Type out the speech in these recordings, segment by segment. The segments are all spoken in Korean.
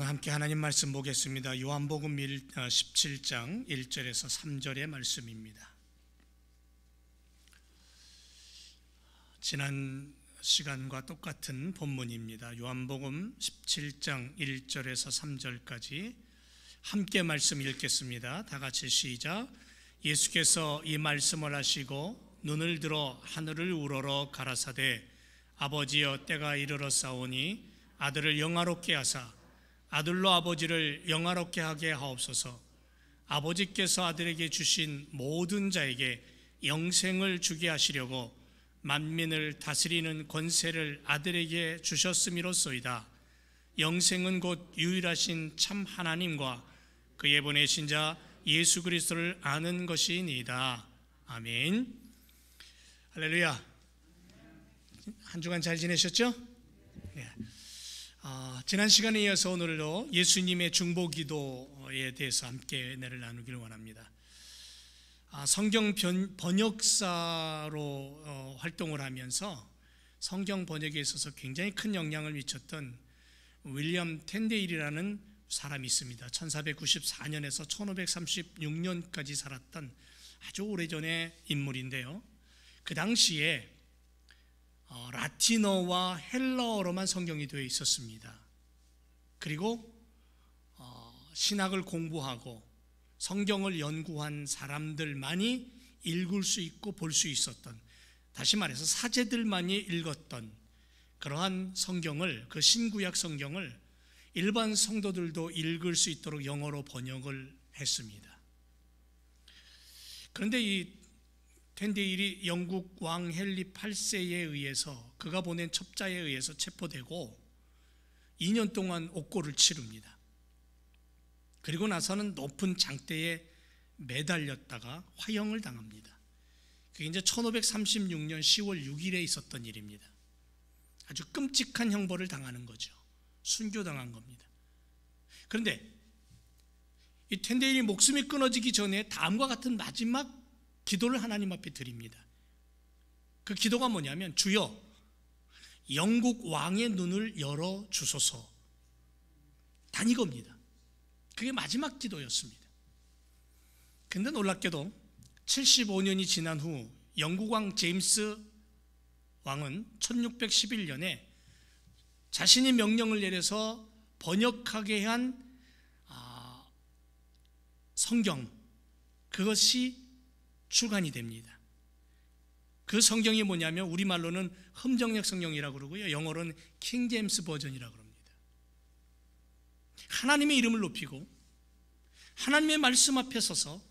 함께 하나님 말씀 보겠습니다. 요한복음 17장 1절에서 3절의 말씀입니다. 지난 시간과 똑같은 본문입니다. 요한복음 17장 1절에서 3절까지 함께 말씀 읽겠습니다. 다 같이 시작. 예수께서 이 말씀을 하시고 눈을 들어 하늘을 우러러 가라사대 아버지여 때가 이르렀사오니 아들을 영화롭게 하사 아들로 아버지를 영화롭게 하게 하옵소서. 아버지께서 아들에게 주신 모든 자에게 영생을 주게 하시려고 만민을 다스리는 권세를 아들에게 주셨음이로소이다. 영생은 곧 유일하신 참 하나님과 그의 보내신 자 예수 그리스도를 아는 것이니이다. 아멘. 할렐루야. 한 주간 잘 지내셨죠? 네. 지난 시간에 이어서 오늘도 예수님의 중보기도에 대해서 함께 은혜를 나누기를 원합니다. 성경 번역사로 활동을 하면서 성경 번역에 있어서 굉장히 큰 영향을 미쳤던 윌리엄 텐데일이라는 사람이 있습니다. 1494년에서 1536년까지 살았던 아주 오래전의 인물인데요, 그 당시에 라틴어와 헬라어로만 성경이 되어 있었습니다. 그리고 신학을 공부하고 성경을 연구한 사람들만이 읽을 수 있고 볼 수 있었던, 다시 말해서 사제들만이 읽었던 그러한 성경을, 그 신구약 성경을 일반 성도들도 읽을 수 있도록 영어로 번역을 했습니다. 그런데 이 텐데일이 영국 왕 헨리 8세에 의해서, 그가 보낸 첩자에 의해서 체포되고 2년 동안 옥고를 치릅니다. 그리고 나서는 높은 장대에 매달렸다가 화형을 당합니다. 그게 이제 1536년 10월 6일에 있었던 일입니다. 아주 끔찍한 형벌을 당하는 거죠. 순교당한 겁니다. 그런데 이 텐데일이 목숨이 끊어지기 전에 다음과 같은 마지막 기도를 하나님 앞에 드립니다. 그 기도가 뭐냐면, 주여 영국 왕의 눈을 열어 주소서. 단 이겁니다. 그게 마지막 기도였습니다. 근데 놀랍게도 75년이 지난 후 영국 왕 제임스 왕은 1611년에 자신이 명령을 내려서 번역하게 한 성경, 그것이 출간이 됩니다. 그 성경이 뭐냐면 우리말로는 흠정역 성경이라고 그러고요, 영어로는 킹 제임스 버전이라고 그럽니다. 하나님의 이름을 높이고 하나님의 말씀 앞에 서서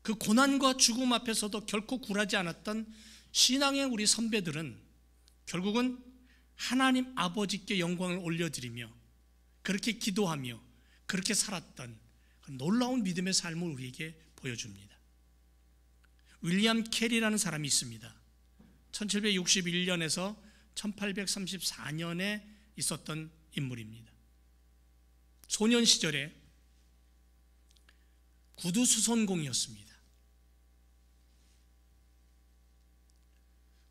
그 고난과 죽음 앞에서도 결코 굴하지 않았던 신앙의 우리 선배들은 결국은 하나님 아버지께 영광을 올려드리며 그렇게 기도하며 그렇게 살았던 놀라운 믿음의 삶을 우리에게 보여줍니다. 윌리엄 캐리라는 사람이 있습니다. 1761년에서 1834년에 있었던 인물입니다. 소년 시절에 구두수선공이었습니다.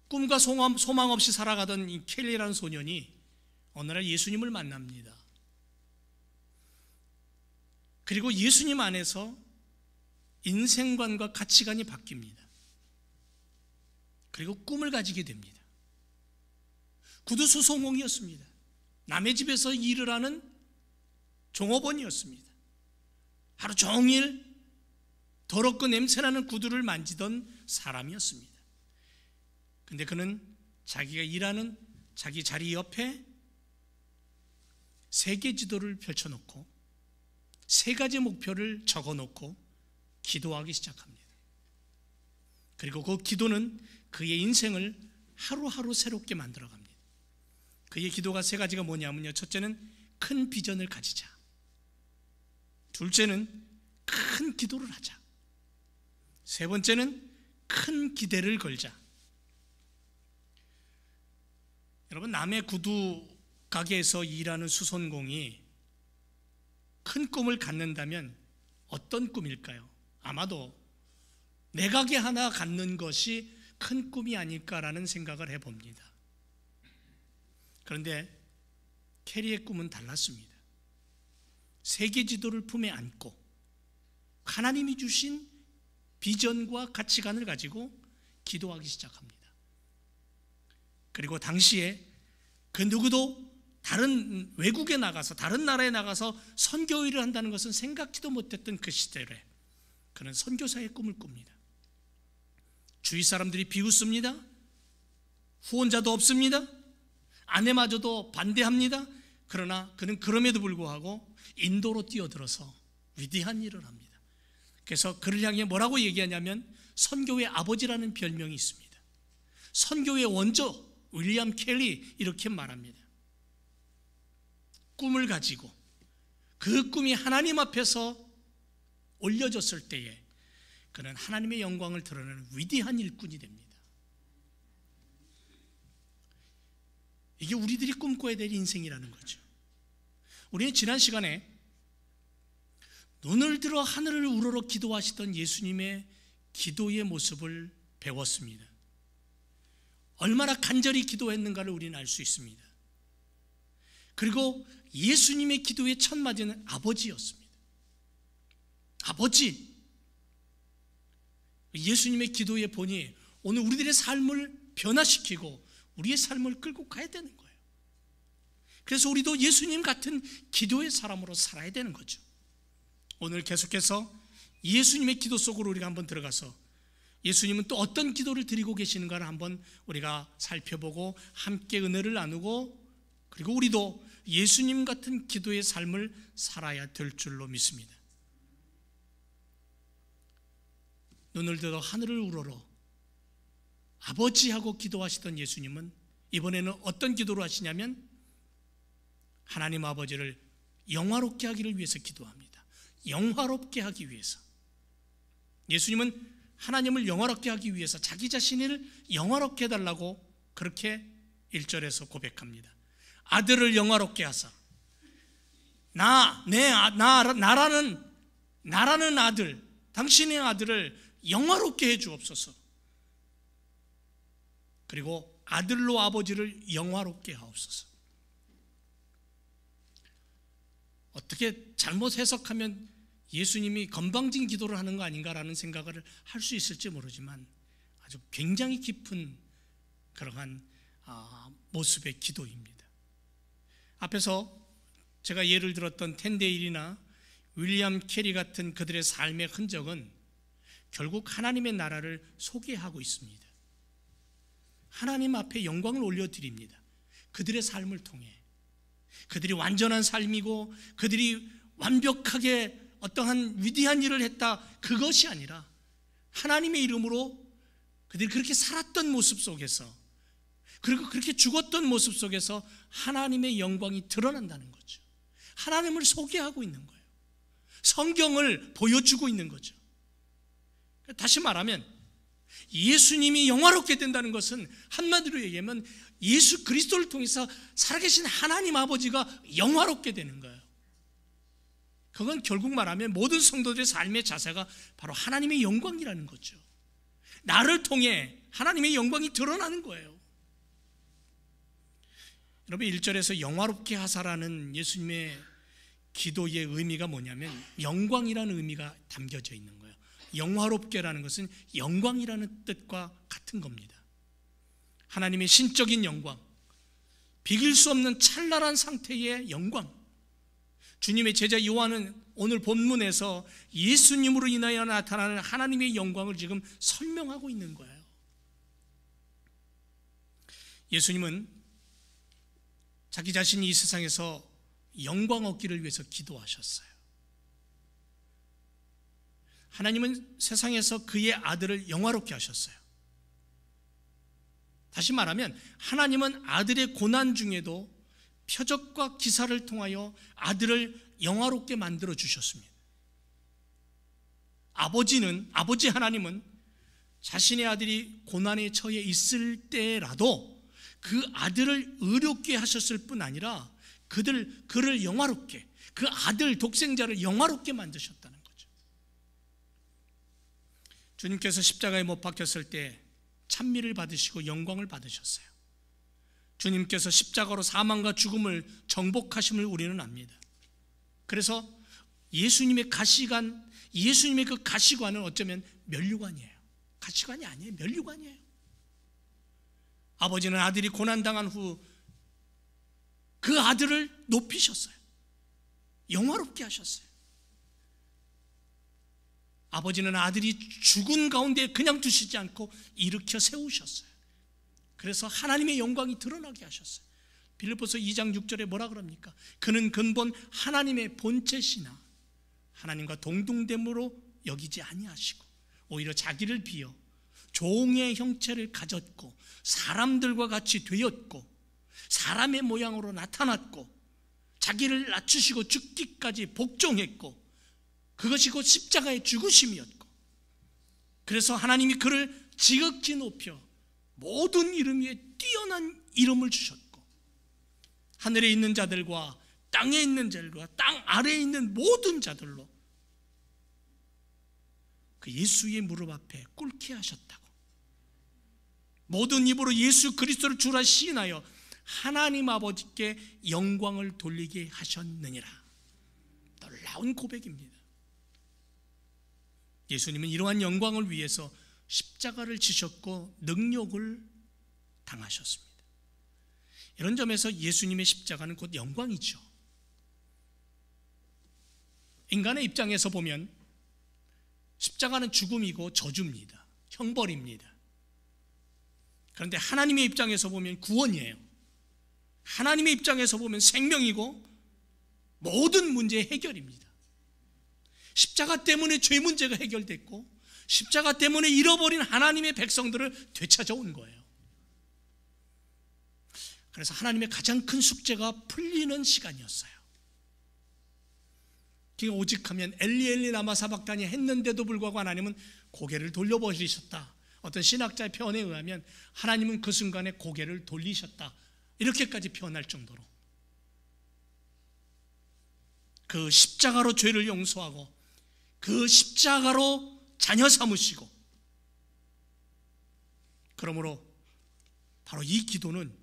꿈과 소망 없이 살아가던 이 캐리라는 소년이 어느 날 예수님을 만납니다. 그리고 예수님 안에서 인생관과 가치관이 바뀝니다. 그리고 꿈을 가지게 됩니다. 구두수송공이었습니다. 남의 집에서 일을 하는 종업원이었습니다. 하루 종일 더럽고 냄새나는 구두를 만지던 사람이었습니다. 근데 그는 자기가 일하는 자기 자리 옆에 세계 지도를 펼쳐놓고 3가지 목표를 적어놓고 기도하기 시작합니다. 그리고 그 기도는 그의 인생을 하루하루 새롭게 만들어갑니다. 그의 기도가 3가지가 뭐냐면요, 첫째는 큰 비전을 가지자, 둘째는 큰 기도를 하자, 세 번째는 큰 기대를 걸자. 여러분, 남의 구두 가게에서 일하는 수선공이 큰 꿈을 갖는다면 어떤 꿈일까요? 아마도 내 가게 하나 갖는 것이 큰 꿈이 아닐까라는 생각을 해봅니다. 그런데 캐리의 꿈은 달랐습니다. 세계 지도를 품에 안고 하나님이 주신 비전과 가치관을 가지고 기도하기 시작합니다. 그리고 당시에 그 누구도 다른 외국에 나가서 다른 나라에 나가서 선교 일을 한다는 것은 생각지도 못했던 그 시대에 그는 선교사의 꿈을 꿉니다. 주위 사람들이 비웃습니다. 후원자도 없습니다. 아내마저도 반대합니다. 그러나 그는 그럼에도 불구하고 인도로 뛰어들어서 위대한 일을 합니다. 그래서 그를 향해 뭐라고 얘기하냐면 선교의 아버지라는 별명이 있습니다. 선교의 원조 윌리엄 켈리 이렇게 말합니다. 꿈을 가지고 그 꿈이 하나님 앞에서 올려졌을 때에 그는 하나님의 영광을 드러내는 위대한 일꾼이 됩니다. 이게 우리들이 꿈꿔야 될 인생이라는 거죠. 우리는 지난 시간에 눈을 들어 하늘을 우러러 기도하시던 예수님의 기도의 모습을 배웠습니다. 얼마나 간절히 기도했는가를 우리는 알 수 있습니다. 그리고 예수님의 기도의 첫 마디는 아버지였습니다. 아버지. 예수님의 기도의 본이 오늘 우리들의 삶을 변화시키고 우리의 삶을 끌고 가야 되는 거예요. 그래서 우리도 예수님 같은 기도의 사람으로 살아야 되는 거죠. 오늘 계속해서 예수님의 기도 속으로 우리가 한번 들어가서 예수님은 또 어떤 기도를 드리고 계시는가를 한번 우리가 살펴보고 함께 은혜를 나누고 그리고 우리도 예수님 같은 기도의 삶을 살아야 될 줄로 믿습니다. 눈을 들어 하늘을 우러러 아버지하고 기도하시던 예수님은 이번에는 어떤 기도를 하시냐면 하나님 아버지를 영화롭게 하기를 위해서 기도합니다. 영화롭게 하기 위해서. 예수님은 하나님을 영화롭게 하기 위해서 자기 자신을 영화롭게 해달라고 그렇게 1절에서 고백합니다. 아들을 영화롭게 하사 나라는 아들, 당신의 아들을 영화롭게 해 주옵소서. 그리고 아들로 아버지를 영화롭게 하옵소서. 어떻게 잘못 해석하면 예수님이 건방진 기도를 하는 거 아닌가라는 생각을 할 수 있을지 모르지만 아주 굉장히 깊은 그러한 모습의 기도입니다. 앞에서 제가 예를 들었던 텐데일이나 윌리엄 캐리 같은 그들의 삶의 흔적은 결국 하나님의 나라를 소개하고 있습니다. 하나님 앞에 영광을 올려드립니다. 그들의 삶을 통해 그들이 완전한 삶이고 그들이 완벽하게 어떠한 위대한 일을 했다, 그것이 아니라 하나님의 이름으로 그들이 그렇게 살았던 모습 속에서 그리고 그렇게 죽었던 모습 속에서 하나님의 영광이 드러난다는 거죠. 하나님을 소개하고 있는 거예요. 성경을 보여주고 있는 거죠. 다시 말하면 예수님이 영화롭게 된다는 것은 한마디로 얘기하면 예수 그리스도를 통해서 살아계신 하나님 아버지가 영화롭게 되는 거예요. 그건 결국 말하면 모든 성도들의 삶의 자세가 바로 하나님의 영광이라는 거죠. 나를 통해 하나님의 영광이 드러나는 거예요. 여러분 1절에서 영화롭게 하사라는 예수님의 기도의 의미가 뭐냐면 영광이라는 의미가 담겨져 있는 거예요. 영화롭게라는 것은 영광이라는 뜻과 같은 겁니다. 하나님의 신적인 영광, 비길 수 없는 찬란한 상태의 영광. 주님의 제자 요한은 오늘 본문에서 예수님으로 인하여 나타나는 하나님의 영광을 지금 설명하고 있는 거예요. 예수님은 자기 자신이 이 세상에서 영광 얻기를 위해서 기도하셨어요. 하나님은 세상에서 그의 아들을 영화롭게 하셨어요. 다시 말하면 하나님은 아들의 고난 중에도 표적과 기사를 통하여 아들을 영화롭게 만들어 주셨습니다. 아버지 하나님은 자신의 아들이 고난에 처해 있을 때라도 그 아들을 의롭게 하셨을 뿐 아니라 그를 영화롭게, 그 아들 독생자를 영화롭게 만드셨다는 거죠. 주님께서 십자가에 못 박혔을 때 찬미를 받으시고 영광을 받으셨어요. 주님께서 십자가로 사망과 죽음을 정복하심을 우리는 압니다. 그래서 예수님의 그 가시관은 어쩌면 면류관이에요. 가시관이 아니에요. 면류관이에요. 아버지는 아들이 고난당한 후 그 아들을 높이셨어요. 영화롭게 하셨어요. 아버지는 아들이 죽은 가운데 그냥 두시지 않고 일으켜 세우셨어요. 그래서 하나님의 영광이 드러나게 하셨어요. 빌립보서 2장 6절에 뭐라 그럽니까? 그는 근본 하나님의 본체시나 하나님과 동등됨으로 여기지 아니하시고 오히려 자기를 비어 종의 형체를 가졌고 사람들과 같이 되었고 사람의 모양으로 나타났고 자기를 낮추시고 죽기까지 복종했고 그것이 곧 십자가의 죽으심이었고 그래서 하나님이 그를 지극히 높여 모든 이름 위에 뛰어난 이름을 주셨고 하늘에 있는 자들과 땅에 있는 자들과 땅 아래에 있는 모든 자들로 그 예수의 무릎 앞에 꿇게 하셨다고. 모든 입으로 예수 그리스도를 주라 시인하여 하나님 아버지께 영광을 돌리게 하셨느니라. 놀라운 고백입니다. 예수님은 이러한 영광을 위해서 십자가를 지셨고 능욕을 당하셨습니다. 이런 점에서 예수님의 십자가는 곧 영광이죠. 인간의 입장에서 보면 십자가는 죽음이고 저주입니다. 형벌입니다. 그런데 하나님의 입장에서 보면 구원이에요. 하나님의 입장에서 보면 생명이고 모든 문제의 해결입니다. 십자가 때문에 죄 문제가 해결됐고 십자가 때문에 잃어버린 하나님의 백성들을 되찾아온 거예요. 그래서 하나님의 가장 큰 숙제가 풀리는 시간이었어요. 오직하면 엘리 엘리 라마 사박다니 했는데도 불구하고 하나님은 고개를 돌려버리셨다. 어떤 신학자의 표현에 의하면 하나님은 그 순간에 고개를 돌리셨다. 이렇게까지 표현할 정도로 그 십자가로 죄를 용서하고 그 십자가로 자녀 삼으시고 그러므로 바로 이 기도는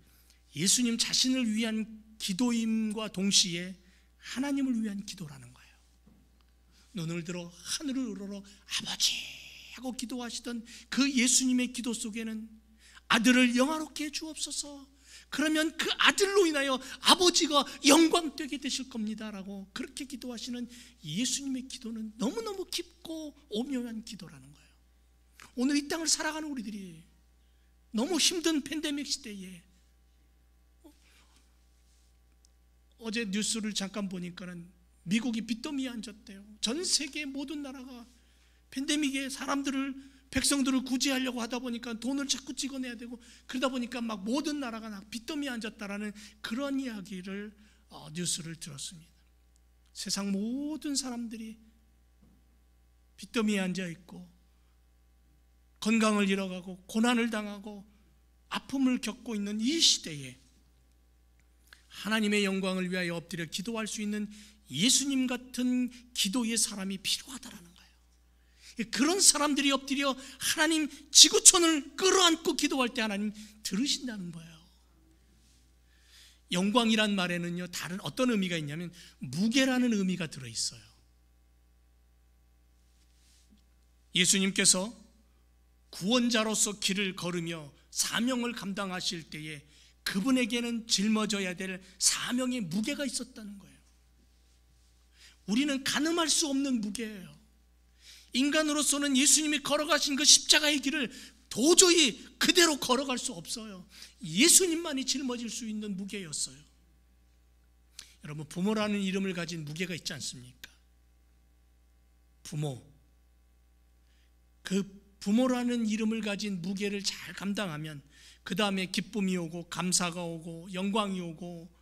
예수님 자신을 위한 기도임과 동시에 하나님을 위한 기도라는 거예요. 눈을 들어 하늘을 우러러 아버지 하고 기도하시던 그 예수님의 기도 속에는 아들을 영화롭게 해 주옵소서, 그러면 그 아들로 인하여 아버지가 영광되게 되실 겁니다라고 그렇게 기도하시는 예수님의 기도는 너무너무 깊고 오묘한 기도라는 거예요. 오늘 이 땅을 살아가는 우리들이 너무 힘든 팬데믹 시대에 어제 뉴스를 잠깐 보니까는 미국이 빚더미에 앉았대요. 전 세계 모든 나라가 팬데믹에 백성들을 구제하려고 하다 보니까 돈을 자꾸 찍어내야 되고 그러다 보니까 막 모든 나라가 빚더미에 앉았다라는 그런 이야기를 뉴스를 들었습니다. 세상 모든 사람들이 빚더미에 앉아 있고 건강을 잃어가고 고난을 당하고 아픔을 겪고 있는 이 시대에 하나님의 영광을 위하여 엎드려 기도할 수 있는 예수님 같은 기도의 사람이 필요하다라는 거예요. 그런 사람들이 엎드려 하나님 지구촌을 끌어안고 기도할 때 하나님 들으신다는 거예요. 영광이란 말에는요 다른 어떤 의미가 있냐면 무게라는 의미가 들어있어요. 예수님께서 구원자로서 길을 걸으며 사명을 감당하실 때에 그분에게는 짊어져야 될 사명의 무게가 있었다는 거예요. 우리는 가늠할 수 없는 무게예요. 인간으로서는 예수님이 걸어가신 그 십자가의 길을 도저히 그대로 걸어갈 수 없어요. 예수님만이 짊어질 수 있는 무게였어요. 여러분, 부모라는 이름을 가진 무게가 있지 않습니까? 부모. 그 부모라는 이름을 가진 무게를 잘 감당하면 그 다음에 기쁨이 오고 감사가 오고 영광이 오고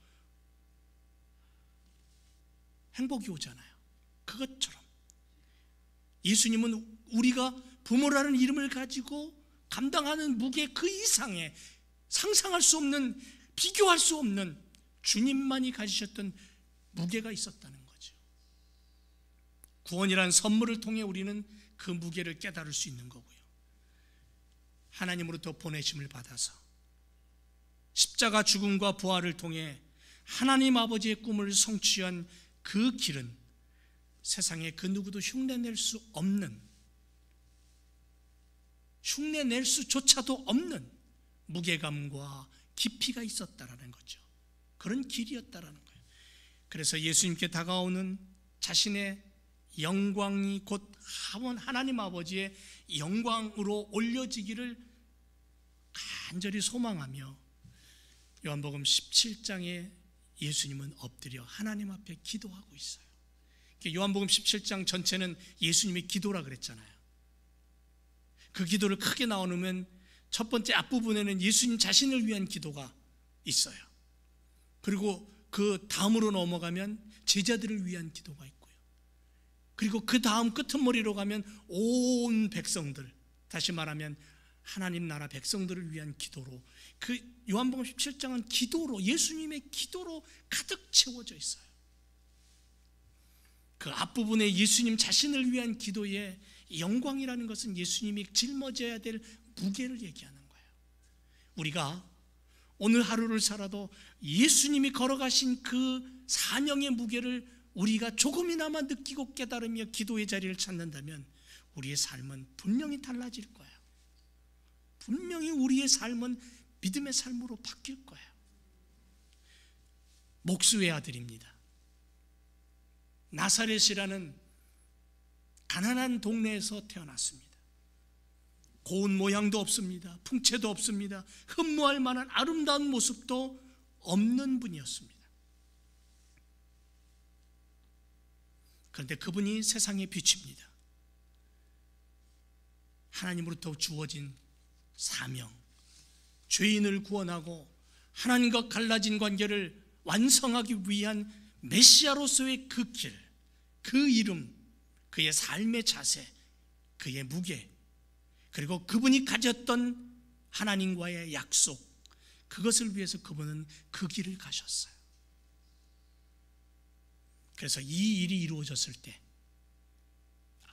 행복이 오잖아요. 그것처럼 예수님은 우리가 부모라는 이름을 가지고 감당하는 무게 그 이상의 상상할 수 없는, 비교할 수 없는 주님만이 가지셨던 무게가 있었다는 거죠. 구원이란 선물을 통해 우리는 그 무게를 깨달을 수 있는 거고요. 하나님으로부터 보내심을 받아서 십자가 죽음과 부활을 통해 하나님 아버지의 꿈을 성취한 그 길은 세상에 그 누구도 흉내낼 수 없는, 흉내낼 수조차도 없는 무게감과 깊이가 있었다라는 거죠. 그런 길이었다라는 거예요. 그래서 예수님께 다가오는 자신의 영광이 곧 하나님 아버지의 영광으로 올려지기를 간절히 소망하며 요한복음 17장에 예수님은 엎드려 하나님 앞에 기도하고 있어요. 요한복음 17장 전체는 예수님의 기도라 그랬잖아요. 그 기도를 크게 나누면 첫 번째 앞부분에는 예수님 자신을 위한 기도가 있어요. 그리고 그 다음으로 넘어가면 제자들을 위한 기도가 있고요. 그리고 그 다음 끄트머리로 가면 온 백성들, 다시 말하면 하나님 나라 백성들을 위한 기도로, 그 요한복음 17장은 기도로, 예수님의 기도로 가득 채워져 있어요. 그 앞부분에 예수님 자신을 위한 기도의 영광이라는 것은 예수님이 짊어져야 될 무게를 얘기하는 거예요. 우리가 오늘 하루를 살아도 예수님이 걸어가신 그 사명의 무게를 우리가 조금이나마 느끼고 깨달으며 기도의 자리를 찾는다면 우리의 삶은 분명히 달라질 거예요. 분명히 우리의 삶은 믿음의 삶으로 바뀔 거예요. 목수의 아들입니다. 나사렛이라는 가난한 동네에서 태어났습니다. 고운 모양도 없습니다. 풍채도 없습니다. 흠모할 만한 아름다운 모습도 없는 분이었습니다. 그런데 그분이 세상의 빛입니다. 하나님으로부터 주어진 사명, 죄인을 구원하고 하나님과 갈라진 관계를 완성하기 위한 메시아로서의 그 길, 그 이름, 그의 삶의 자세, 그의 무게, 그리고 그분이 가졌던 하나님과의 약속, 그것을 위해서 그분은 그 길을 가셨어요. 그래서 이 일이 이루어졌을 때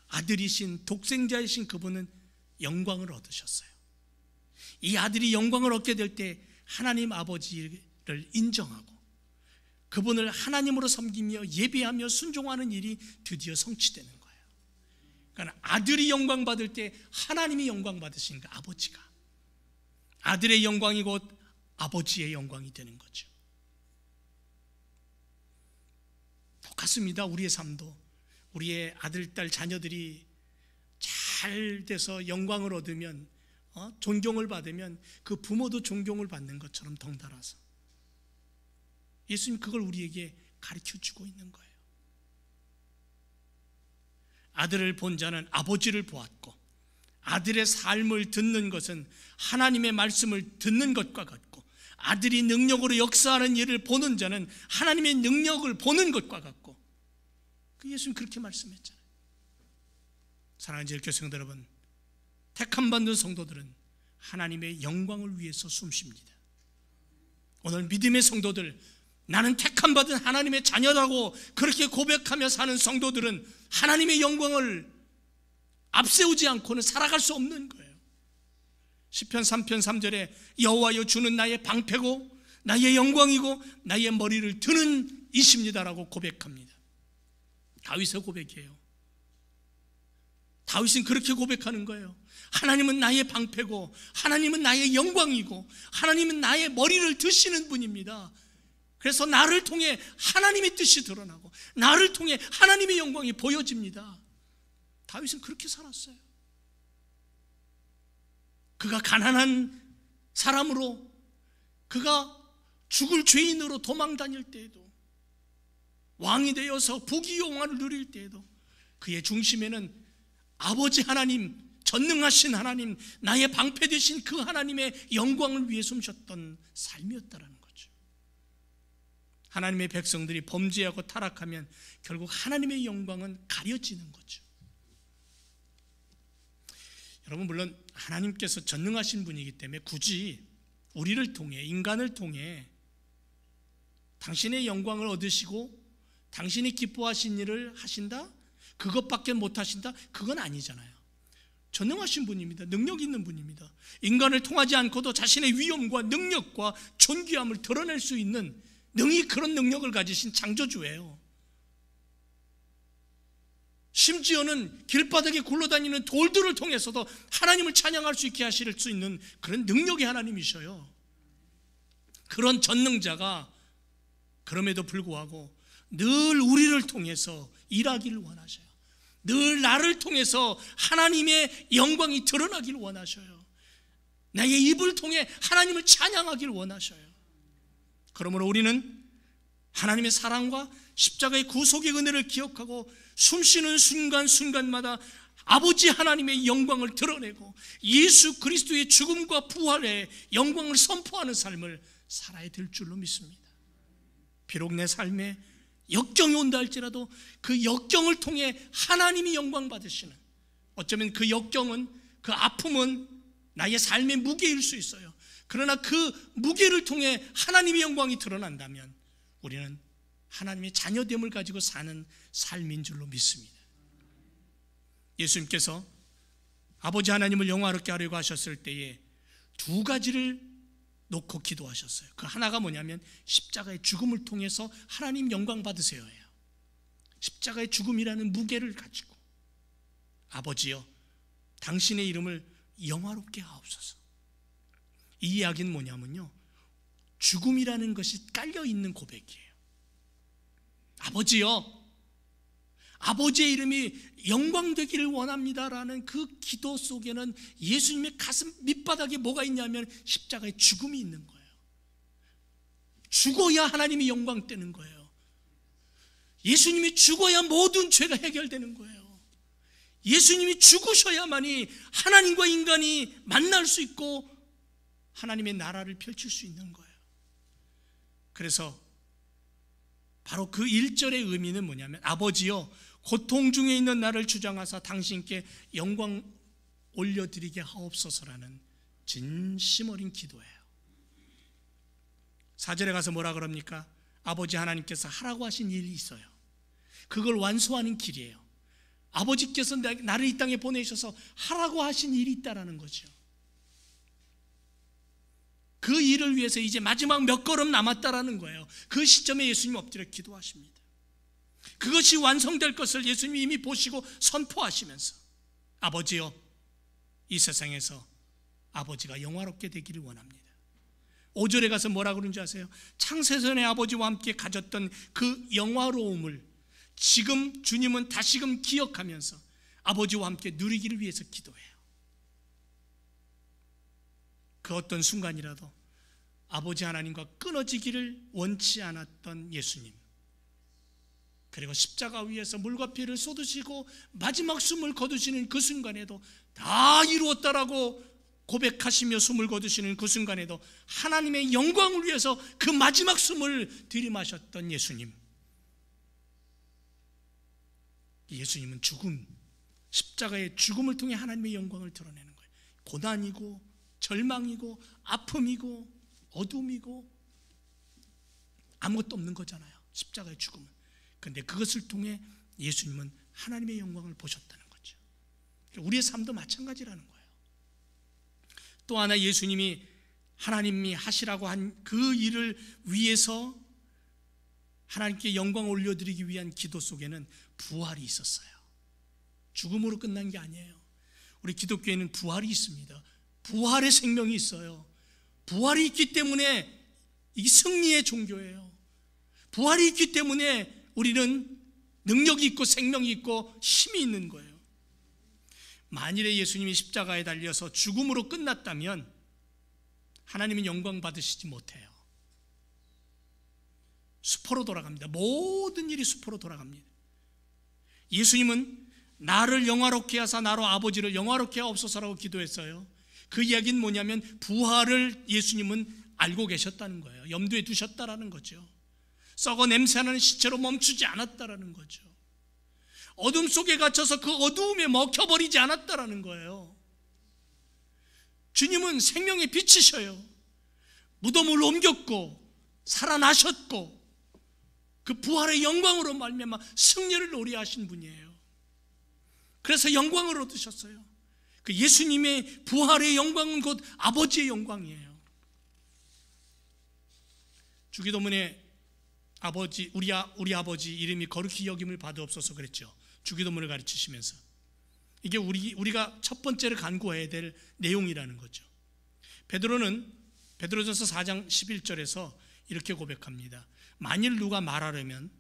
아들이신 독생자이신 그분은 영광을 얻으셨어요. 이 아들이 영광을 얻게 될 때 하나님 아버지를 인정하고 그분을 하나님으로 섬기며 예배하며 순종하는 일이 드디어 성취되는 거예요. 그러니까 아들이 영광 받을 때 하나님이 영광 받으시니까 아버지가, 아들의 영광이 곧 아버지의 영광이 되는 거죠. 똑같습니다. 우리의 삶도 우리의 아들, 딸, 자녀들이 잘 돼서 영광을 얻으면, 존경을 받으면 그 부모도 존경을 받는 것처럼 덩달아서 예수님 그걸 우리에게 가르쳐주고 있는 거예요. 아들을 본 자는 아버지를 보았고 아들의 삶을 듣는 것은 하나님의 말씀을 듣는 것과 같고 아들이 능력으로 역사하는 일을 보는 자는 하나님의 능력을 보는 것과 같고, 그 예수님 그렇게 말씀했잖아요. 사랑하는 제일교회성도 여러분, 택함 받는 성도들은 하나님의 영광을 위해서 숨쉽니다. 오늘 믿음의 성도들, 나는 택함 받은 하나님의 자녀라고 그렇게 고백하며 사는 성도들은 하나님의 영광을 앞세우지 않고는 살아갈 수 없는 거예요. 시편 3편 3절에 여호와여 주는 나의 방패고 나의 영광이고 나의 머리를 드는 이십니다라고 고백합니다. 다윗의 고백이에요. 다윗은 그렇게 고백하는 거예요. 하나님은 나의 방패고 하나님은 나의 영광이고 하나님은 나의 머리를 드시는 분입니다. 그래서 나를 통해 하나님의 뜻이 드러나고 나를 통해 하나님의 영광이 보여집니다. 다윗은 그렇게 살았어요. 그가 가난한 사람으로, 그가 죽을 죄인으로 도망 다닐 때에도, 왕이 되어서 부귀영화를 누릴 때에도 그의 중심에는 아버지 하나님, 전능하신 하나님, 나의 방패 되신 그 하나님의 영광을 위해 숨쉬었던 삶이었다라는 거죠. 하나님의 백성들이 범죄하고 타락하면 결국 하나님의 영광은 가려지는 거죠. 여러분, 물론 하나님께서 전능하신 분이기 때문에 굳이 우리를 통해, 인간을 통해 당신의 영광을 얻으시고 당신이 기뻐하신 일을 하신다? 그것밖에 못 하신다? 그건 아니잖아요. 전능하신 분입니다. 능력 있는 분입니다. 인간을 통하지 않고도 자신의 위엄과 능력과 존귀함을 드러낼 수 있는 능히 그런 능력을 가지신 창조주예요. 심지어는 길바닥에 굴러다니는 돌들을 통해서도 하나님을 찬양할 수 있게 하실 수 있는 그런 능력의 하나님이셔요. 그런 전능자가 그럼에도 불구하고 늘 우리를 통해서 일하기를 원하셔요. 늘 나를 통해서 하나님의 영광이 드러나기를 원하셔요. 나의 입을 통해 하나님을 찬양하기를 원하셔요. 그러므로 우리는 하나님의 사랑과 십자가의 구속의 은혜를 기억하고 숨쉬는 순간순간마다 아버지 하나님의 영광을 드러내고 예수 그리스도의 죽음과 부활의 영광을 선포하는 삶을 살아야 될 줄로 믿습니다. 비록 내 삶에 역경이 온다 할지라도 그 역경을 통해 하나님이 영광 받으시는, 어쩌면 그 역경은, 그 아픔은 나의 삶의 무게일 수 있어요. 그러나 그 무게를 통해 하나님의 영광이 드러난다면 우리는 하나님의 자녀됨을 가지고 사는 삶인 줄로 믿습니다. 예수님께서 아버지 하나님을 영화롭게 하려고 하셨을 때에 두 가지를 놓고 기도하셨어요. 그 하나가 뭐냐면 십자가의 죽음을 통해서 하나님 영광 받으세요예요. 십자가의 죽음이라는 무게를 가지고 아버지여 당신의 이름을 영화롭게 하옵소서. 이 이야기는 뭐냐면요, 죽음이라는 것이 깔려있는 고백이에요. 아버지여, 아버지의 이름이 영광되기를 원합니다라는 그 기도 속에는 예수님의 가슴 밑바닥에 뭐가 있냐면 십자가의 죽음이 있는 거예요. 죽어야 하나님이 영광되는 거예요. 예수님이 죽어야 모든 죄가 해결되는 거예요. 예수님이 죽으셔야만이 하나님과 인간이 만날 수 있고 하나님의 나라를 펼칠 수 있는 거예요. 그래서 바로 그 1절의 의미는 뭐냐면 아버지여 고통 중에 있는 나를 주장하사 당신께 영광 올려드리게 하옵소서라는 진심 어린 기도예요. 4절에 가서 뭐라 그럽니까? 아버지 하나님께서 하라고 하신 일이 있어요. 그걸 완수하는 길이에요. 아버지께서 나를 이 땅에 보내셔서 하라고 하신 일이 있다라는 거죠. 그 일을 위해서 이제 마지막 몇 걸음 남았다라는 거예요. 그 시점에 예수님 엎드려 기도하십니다. 그것이 완성될 것을 예수님이 이미 보시고 선포하시면서 아버지여 이 세상에서 아버지가 영화롭게 되기를 원합니다. 5절에 가서 뭐라 그러는지 아세요? 창세전의 아버지와 함께 가졌던 그 영화로움을 지금 주님은 다시금 기억하면서 아버지와 함께 누리기를 위해서 기도해요. 그 어떤 순간이라도 아버지 하나님과 끊어지기를 원치 않았던 예수님, 그리고 십자가 위에서 물과 피를 쏟으시고 마지막 숨을 거두시는 그 순간에도 다 이루었다라고 고백하시며 숨을 거두시는 그 순간에도 하나님의 영광을 위해서 그 마지막 숨을 들이마셨던 예수님. 예수님은 죽음, 십자가의 죽음을 통해 하나님의 영광을 드러내는 거예요. 고난이고 절망이고 아픔이고 어둠이고 아무것도 없는 거잖아요, 십자가의 죽음은. 그런데 그것을 통해 예수님은 하나님의 영광을 보셨다는 거죠. 우리의 삶도 마찬가지라는 거예요. 또 하나 예수님이 하나님이 하시라고 한 그 일을 위해서 하나님께 영광을 올려드리기 위한 기도 속에는 부활이 있었어요. 죽음으로 끝난 게 아니에요. 우리 기독교에는 부활이 있습니다. 부활의 생명이 있어요. 부활이 있기 때문에 이게 승리의 종교예요. 부활이 있기 때문에 우리는 능력이 있고 생명이 있고 힘이 있는 거예요. 만일에 예수님이 십자가에 달려서 죽음으로 끝났다면 하나님은 영광 받으시지 못해요. 수포로 돌아갑니다. 모든 일이 수포로 돌아갑니다. 예수님은 나를 영화롭게 하사 나로 아버지를 영화롭게 하옵소서라고 기도했어요. 그 이야기는 뭐냐면 부활을 예수님은 알고 계셨다는 거예요. 염두에 두셨다라는 거죠. 썩어 냄새나는 시체로 멈추지 않았다라는 거죠. 어둠 속에 갇혀서 그 어두움에 먹혀버리지 않았다라는 거예요. 주님은 생명의 빛이셔요. 무덤을 옮겼고 살아나셨고 그 부활의 영광으로 말미암아 승리를 노래하신 분이에요. 그래서 영광을 얻으셨어요. 그 예수님의 부활의 영광은 곧 아버지의 영광이에요. 주기도문에 아버지 우리 아버지 이름이 거룩히 여김을 받으옵소서 그랬죠. 주기도문을 가르치시면서 이게 우리가 첫 번째로 간구해야 될 내용이라는 거죠. 베드로전서 4장 11절에서 이렇게 고백합니다. 만일 누가 말하려면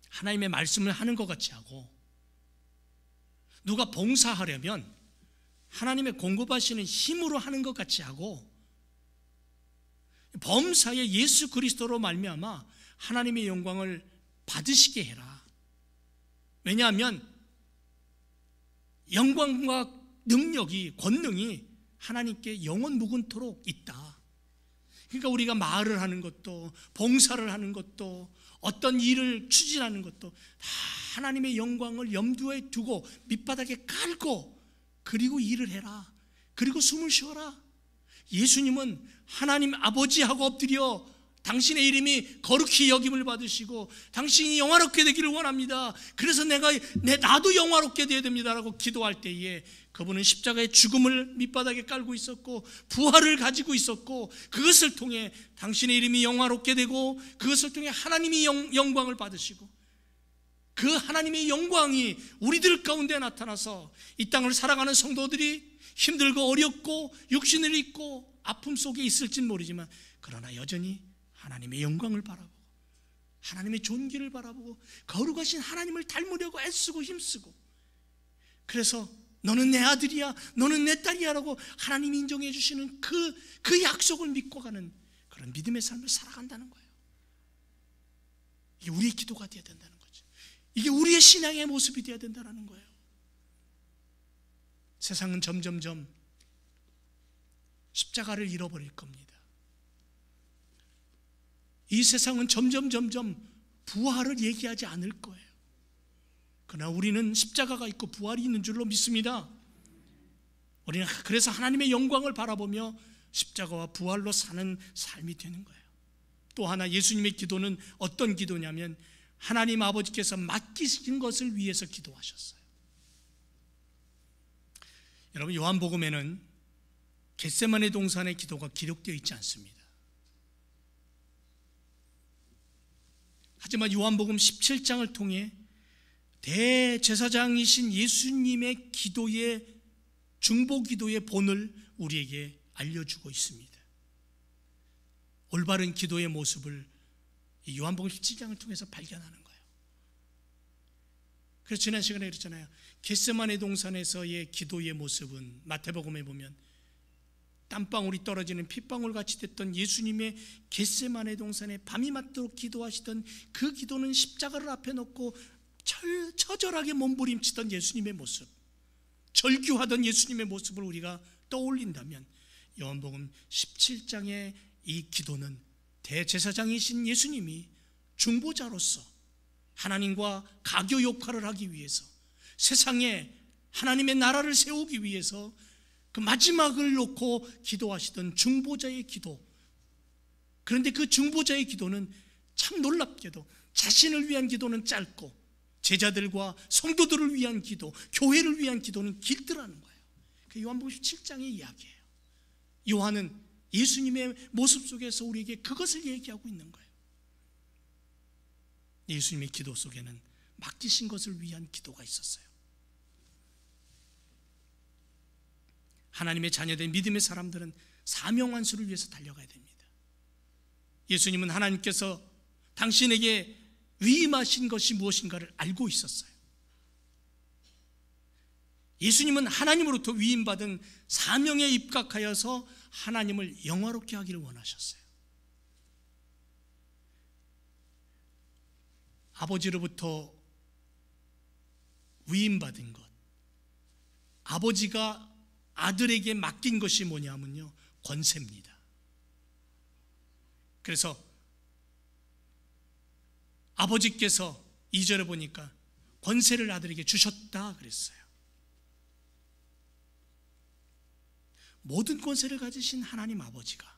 하나님의 말씀을 하는 것 같이 하고, 누가 봉사하려면 하나님의 공급하시는 힘으로 하는 것 같이 하고, 범사에 예수 그리스도로 말미암아 하나님의 영광을 받으시게 해라. 왜냐하면 영광과 능력이, 권능이 하나님께 영원 무궁토록 있다. 그러니까 우리가 말을 하는 것도, 봉사를 하는 것도, 어떤 일을 추진하는 것도 다 하나님의 영광을 염두에 두고 밑바닥에 깔고, 그리고 일을 해라. 그리고 숨을 쉬어라. 예수님은 하나님 아버지하고 엎드려 당신의 이름이 거룩히 여김을 받으시고 당신이 영화롭게 되기를 원합니다. 그래서 나도 영화롭게 되어야 됩니다라고 기도할 때에 그분은 십자가의 죽음을 밑바닥에 깔고 있었고 부활을 가지고 있었고, 그것을 통해 당신의 이름이 영화롭게 되고 그것을 통해 하나님이 영광을 받으시고, 그 하나님의 영광이 우리들 가운데 나타나서 이 땅을 살아가는 성도들이 힘들고 어렵고 육신을 입고 아픔 속에 있을진 모르지만, 그러나 여전히 하나님의 영광을 바라보고 하나님의 존귀를 바라보고 거룩하신 하나님을 닮으려고 애쓰고 힘쓰고, 그래서 너는 내 아들이야, 너는 내 딸이야 라고 하나님이 인정해 주시는 그 약속을 믿고 가는 그런 믿음의 삶을 살아간다는 거예요. 이게 우리의 기도가 되어야 된다는 거죠. 이게 우리의 신앙의 모습이 되어야 된다는 거예요. 세상은 점점점 십자가를 잃어버릴 겁니다. 이 세상은 점점 부활을 얘기하지 않을 거예요. 그러나 우리는 십자가가 있고 부활이 있는 줄로 믿습니다. 우리는 그래서 하나님의 영광을 바라보며 십자가와 부활로 사는 삶이 되는 거예요. 또 하나, 예수님의 기도는 어떤 기도냐면 하나님 아버지께서 맡기신 것을 위해서 기도하셨어요. 여러분, 요한복음에는 겟세마네 동산의 기도가 기록되어 있지 않습니다. 하지만 요한복음 17장을 통해 대제사장이신 예수님의 기도의, 중보 기도의 본을 우리에게 알려주고 있습니다. 올바른 기도의 모습을 요한복음 17장을 통해서 발견하는 거예요. 그래서 지난 시간에 그랬잖아요. 겟세마네 동산에서의 기도의 모습은 마태복음에 보면 땀방울이 떨어지는 핏방울 같이 됐던 예수님의 겟세마네 동산에 밤이 맞도록 기도하시던 그 기도는 십자가를 앞에 놓고 처절하게 몸부림치던 예수님의 모습, 절규하던 예수님의 모습을 우리가 떠올린다면 요한복음 17장의 이 기도는 대제사장이신 예수님이 중보자로서 하나님과 가교 역할을 하기 위해서, 세상에 하나님의 나라를 세우기 위해서 그 마지막을 놓고 기도하시던 중보자의 기도. 그런데 그 중보자의 기도는 참 놀랍게도 자신을 위한 기도는 짧고 제자들과 성도들을 위한 기도, 교회를 위한 기도는 길더라는 거예요. 그 요한복음 17장의 이야기예요. 요한은 예수님의 모습 속에서 우리에게 그것을 얘기하고 있는 거예요. 예수님의 기도 속에는 맡기신 것을 위한 기도가 있었어요. 하나님의 자녀된 믿음의 사람들은 사명 완수를 위해서 달려가야 됩니다. 예수님은 하나님께서 당신에게 위임하신 것이 무엇인가를 알고 있었어요. 예수님은 하나님으로부터 위임받은 사명에 입각하여서 하나님을 영화롭게 하기를 원하셨어요. 아버지로부터 위임받은 것, 아버지가 아들에게 맡긴 것이 뭐냐면요, 권세입니다. 그래서 아버지께서 2절에 보니까 권세를 아들에게 주셨다 그랬어요. 모든 권세를 가지신 하나님 아버지가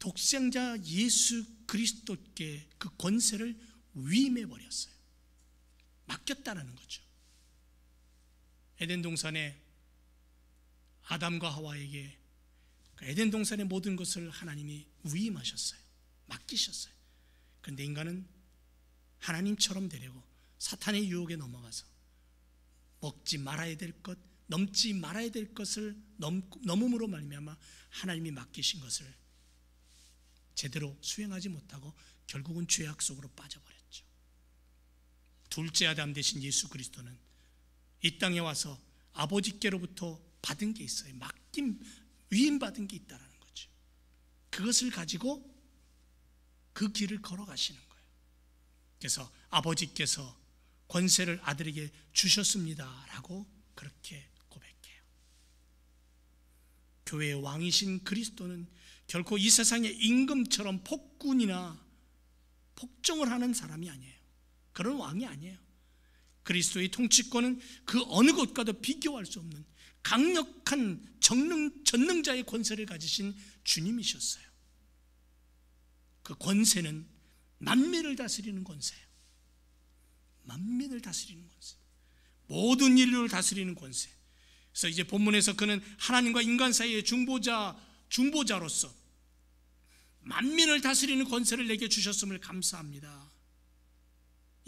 독생자 예수 그리스도께 그 권세를 위임해 버렸어요. 맡겼다는 거죠. 에덴 동산에 아담과 하와에게 에덴 동산의 모든 것을 하나님이 위임하셨어요. 맡기셨어요. 그런데 인간은 하나님처럼 되려고 사탄의 유혹에 넘어가서 먹지 말아야 될 것, 넘지 말아야 될 것을 넘음으로 말미암아 하나님이 맡기신 것을 제대로 수행하지 못하고 결국은 죄악 속으로 빠져버렸죠. 둘째 아담 되신 예수 그리스도는 이 땅에 와서 아버지께로부터 받은 게 있어요. 맡김, 위임받은 게 있다는 거죠. 그것을 가지고 그 길을 걸어가시는 거예요. 그래서 아버지께서 권세를 아들에게 주셨습니다 라고 그렇게 고백해요. 교회의 왕이신 그리스도는 결코 이 세상의 임금처럼 폭군이나 폭정을 하는 사람이 아니에요. 그런 왕이 아니에요. 그리스도의 통치권은 그 어느 것과도 비교할 수 없는 강력한 전능자의 권세를 가지신 주님이셨어요. 그 권세는 만민을 다스리는 권세예요. 만민을 다스리는 권세, 모든 인류를 다스리는 권세. 그래서 이제 본문에서 그는 하나님과 인간 사이의 중보자로서 만민을 다스리는 권세를 내게 주셨음을 감사합니다.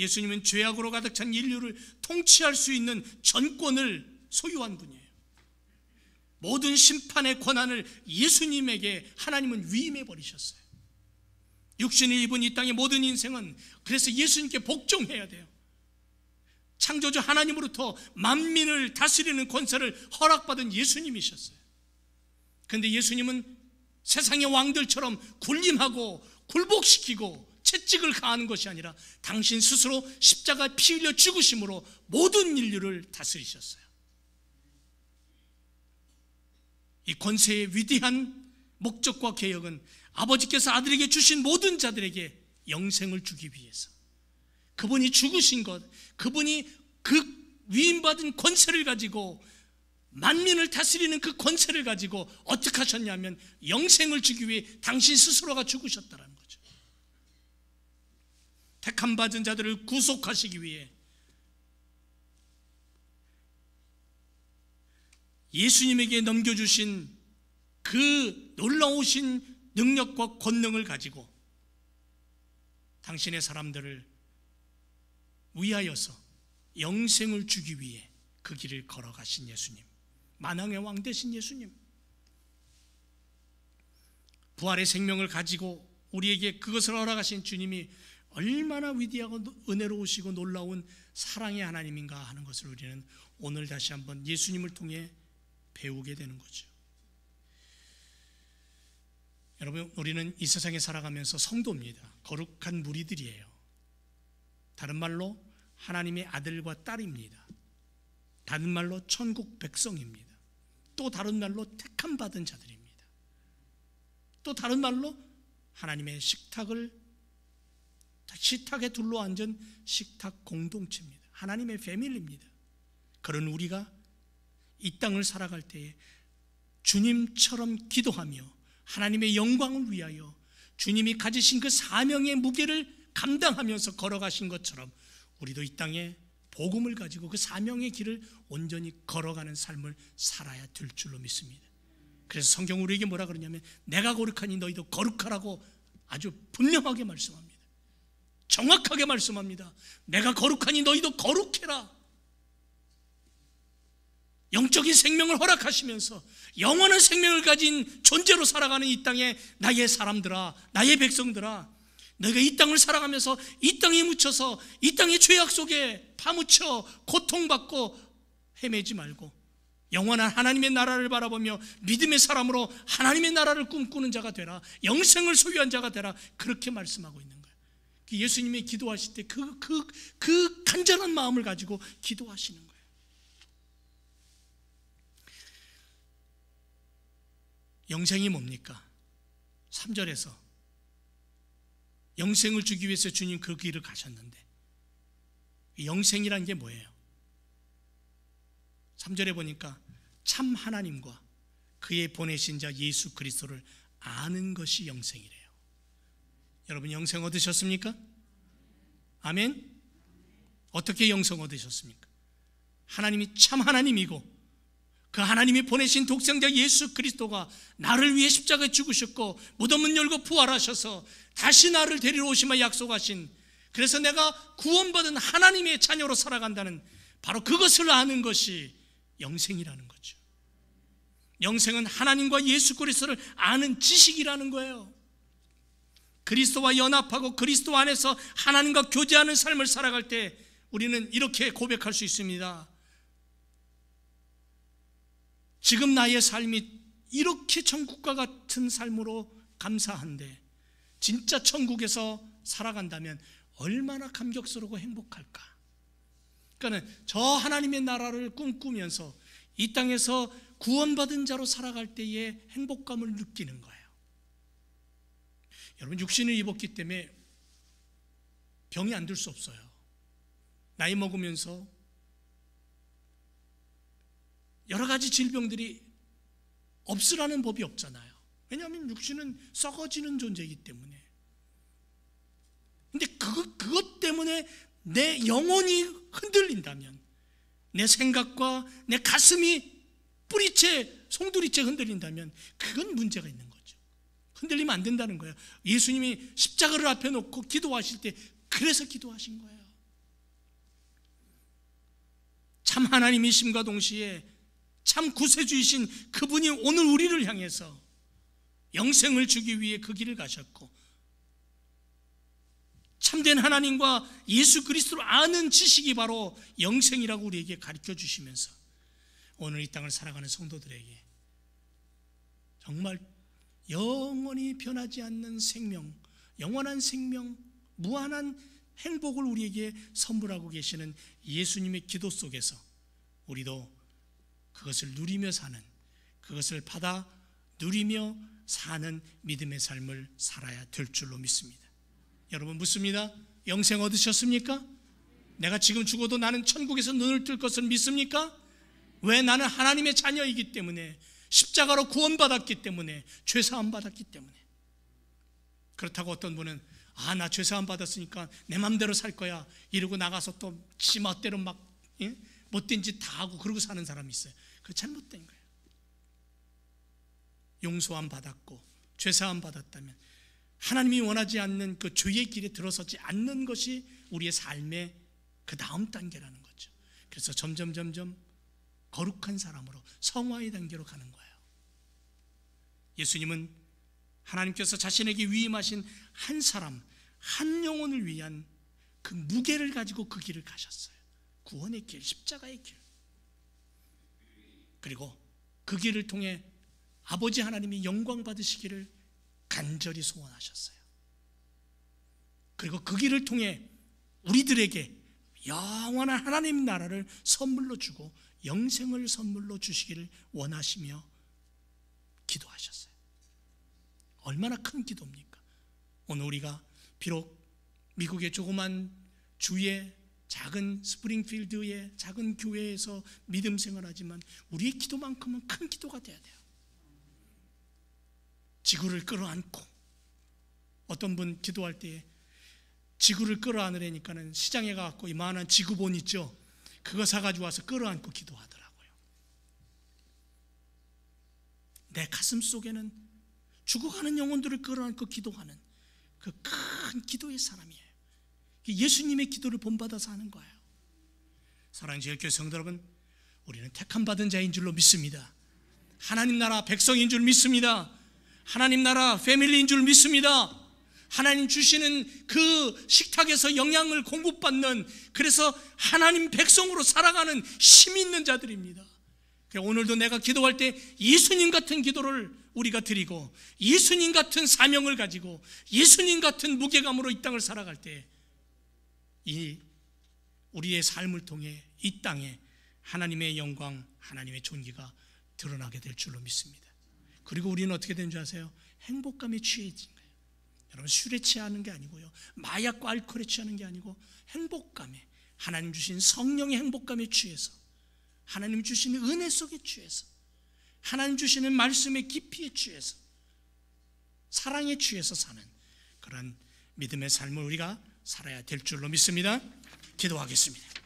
예수님은 죄악으로 가득 찬 인류를 통치할 수 있는 전권을 소유한 분이에요. 모든 심판의 권한을 예수님에게 하나님은 위임해 버리셨어요. 육신을 입은 이 땅의 모든 인생은 그래서 예수님께 복종해야 돼요. 창조주 하나님으로부터 만민을 다스리는 권세를 허락받은 예수님이셨어요. 그런데 예수님은 세상의 왕들처럼 군림하고 굴복시키고 채찍을 가하는 것이 아니라 당신 스스로 십자가 피 흘려 죽으심으로 모든 인류를 다스리셨어요. 이 권세의 위대한 목적과 계획은 아버지께서 아들에게 주신 모든 자들에게 영생을 주기 위해서, 그분이 죽으신 것, 그분이 그 위임받은 권세를 가지고 만민을 다스리는 그 권세를 가지고 어떻게 하셨냐면 영생을 주기 위해 당신 스스로가 죽으셨다는 거죠. 택함 받은 자들을 구속하시기 위해 예수님에게 넘겨주신 그 놀라우신 능력과 권능을 가지고 당신의 사람들을 위하여서 영생을 주기 위해 그 길을 걸어가신 예수님, 만왕의 왕 되신 예수님, 부활의 생명을 가지고 우리에게 그것을 허락하신 주님이 얼마나 위대하고 은혜로우시고 놀라운 사랑의 하나님인가 하는 것을 우리는 오늘 다시 한번 예수님을 통해 배우게 되는 거죠. 여러분, 우리는 이 세상에 살아가면서 성도입니다. 거룩한 무리들이에요. 다른 말로 하나님의 아들과 딸입니다. 다른 말로 천국 백성입니다. 또 다른 말로 택함 받은 자들입니다. 또 다른 말로 하나님의 식탁에 둘러앉은 식탁 공동체입니다. 하나님의 패밀리입니다. 그런 우리가 이 땅을 살아갈 때에 주님처럼 기도하며 하나님의 영광을 위하여 주님이 가지신 그 사명의 무게를 감당하면서 걸어가신 것처럼 우리도 이 땅에 복음을 가지고 그 사명의 길을 온전히 걸어가는 삶을 살아야 될 줄로 믿습니다. 그래서 성경 우리에게 뭐라 그러냐면 내가 거룩하니 너희도 거룩하라고 아주 분명하게 말씀합니다. 정확하게 말씀합니다. 내가 거룩하니 너희도 거룩해라. 영적인 생명을 허락하시면서 영원한 생명을 가진 존재로 살아가는 이 땅에 나의 사람들아, 나의 백성들아, 너희가 이 땅을 살아가면서 이 땅에 묻혀서 이 땅의 죄악 속에 파묻혀 고통받고 헤매지 말고 영원한 하나님의 나라를 바라보며 믿음의 사람으로 하나님의 나라를 꿈꾸는 자가 되라. 영생을 소유한 자가 되라. 그렇게 말씀하고 있는 거예요. 예수님이 기도하실 때 그 간절한 마음을 가지고 기도하시는 거예요. 영생이 뭡니까? 3절에서 영생을 주기 위해서 주님 그 길을 가셨는데 영생이란 게 뭐예요? 3절에 보니까 참 하나님과 그의 보내신 자 예수 그리스도를 아는 것이 영생이래요. 여러분 영생 얻으셨습니까? 아멘? 어떻게 영생 얻으셨습니까? 하나님이 참 하나님이고 그 하나님이 보내신 독생자 예수 그리스도가 나를 위해 십자가에 죽으셨고 무덤은 열고 부활하셔서 다시 나를 데리러 오시며 약속하신 그래서 내가 구원받은 하나님의 자녀로 살아간다는 바로 그것을 아는 것이 영생이라는 거죠. 영생은 하나님과 예수 그리스도를 아는 지식이라는 거예요. 그리스도와 연합하고 그리스도 안에서 하나님과 교제하는 삶을 살아갈 때 우리는 이렇게 고백할 수 있습니다. 지금 나의 삶이 이렇게 천국과 같은 삶으로 감사한데 진짜 천국에서 살아간다면 얼마나 감격스럽고 행복할까. 그러니까 저 하나님의 나라를 꿈꾸면서 이 땅에서 구원받은 자로 살아갈 때의 행복감을 느끼는 거예요. 여러분, 육신을 입었기 때문에 병이 안 들 수 없어요. 나이 먹으면서 여러 가지 질병들이 없으라는 법이 없잖아요. 왜냐하면 육신은 썩어지는 존재이기 때문에. 근데 그것 때문에 내 영혼이 흔들린다면, 내 생각과 내 가슴이 뿌리채, 송두리째 흔들린다면 그건 문제가 있는 거죠. 흔들리면 안 된다는 거예요. 예수님이 십자가를 앞에 놓고 기도하실 때 그래서 기도하신 거예요. 참 하나님이심과 동시에 참 구세주이신 그분이 오늘 우리를 향해서 영생을 주기 위해 그 길을 가셨고, 참된 하나님과 예수 그리스도를 아는 지식이 바로 영생이라고 우리에게 가르쳐 주시면서 오늘 이 땅을 살아가는 성도들에게 정말 영원히 변하지 않는 생명, 영원한 생명, 무한한 행복을 우리에게 선물하고 계시는 예수님의 기도 속에서 우리도 그것을 누리며 사는, 그것을 받아 누리며 사는 믿음의 삶을 살아야 될 줄로 믿습니다. 여러분, 묻습니다. 영생 얻으셨습니까? 내가 지금 죽어도 나는 천국에서 눈을 뜰 것을 믿습니까? 왜? 나는 하나님의 자녀이기 때문에, 십자가로 구원받았기 때문에, 죄사함 받았기 때문에. 그렇다고 어떤 분은 나 죄사함 받았으니까 내 맘대로 살 거야 이러고 나가서 또 지 멋대로 막 못된 짓 다 하고 그러고 사는 사람이 있어요. 그거 잘못된 거예요. 용서함 받았고 죄사함 받았다면 하나님이 원하지 않는 그 죄의 길에 들어서지 않는 것이 우리의 삶의 그 다음 단계라는 거죠. 그래서 점점 거룩한 사람으로 성화의 단계로 가는 거예요. 예수님은 하나님께서 자신에게 위임하신 한 사람, 한 영혼을 위한 그 무게를 가지고 그 길을 가셨어요. 구원의 길, 십자가의 길. 그리고 그 길을 통해 아버지 하나님이 영광 받으시기를 간절히 소원하셨어요. 그리고 그 길을 통해 우리들에게 영원한 하나님 나라를 선물로 주고 영생을 선물로 주시기를 원하시며 기도하셨어요. 얼마나 큰 기도입니까? 오늘 우리가 비록 미국의 조그만 주의 작은 스프링필드의 작은 교회에서 믿음 생활하지만 우리의 기도만큼은 큰 기도가 돼야 돼요. 지구를 끌어안고, 어떤 분 기도할 때 지구를 끌어안으려니까는 시장에 가서 이만한 지구본 있죠? 그거 사가지고 와서 끌어안고 기도하더라고요. 내 가슴 속에는 죽어가는 영혼들을 끌어안고 기도하는 그 큰 기도의 사람이에요. 예수님의 기도를 본받아서 하는 거예요. 사랑하는 지역교회 성도 여러분, 우리는 택함 받은 자인 줄로 믿습니다. 하나님 나라 백성인 줄 믿습니다. 하나님 나라 패밀리인 줄 믿습니다. 하나님 주시는 그 식탁에서 영양을 공급받는, 그래서 하나님 백성으로 살아가는 힘 있는 자들입니다. 오늘도 내가 기도할 때 예수님 같은 기도를 우리가 드리고 예수님 같은 사명을 가지고 예수님 같은 무게감으로 이 땅을 살아갈 때 이 우리의 삶을 통해 이 땅에 하나님의 영광, 하나님의 존귀가 드러나게 될 줄로 믿습니다. 그리고 우리는 어떻게 되는 줄 아세요? 행복감에 취해진 거예요. 여러분, 술에 취하는 게 아니고요, 마약과 알코올에 취하는 게 아니고 행복감에, 하나님 주신 성령의 행복감에 취해서, 하나님 주시는 은혜 속에 취해서, 하나님 주시는 말씀의 깊이에 취해서, 사랑에 취해서 사는 그런 믿음의 삶을 우리가 살아야 될 줄로 믿습니다. 기도하겠습니다.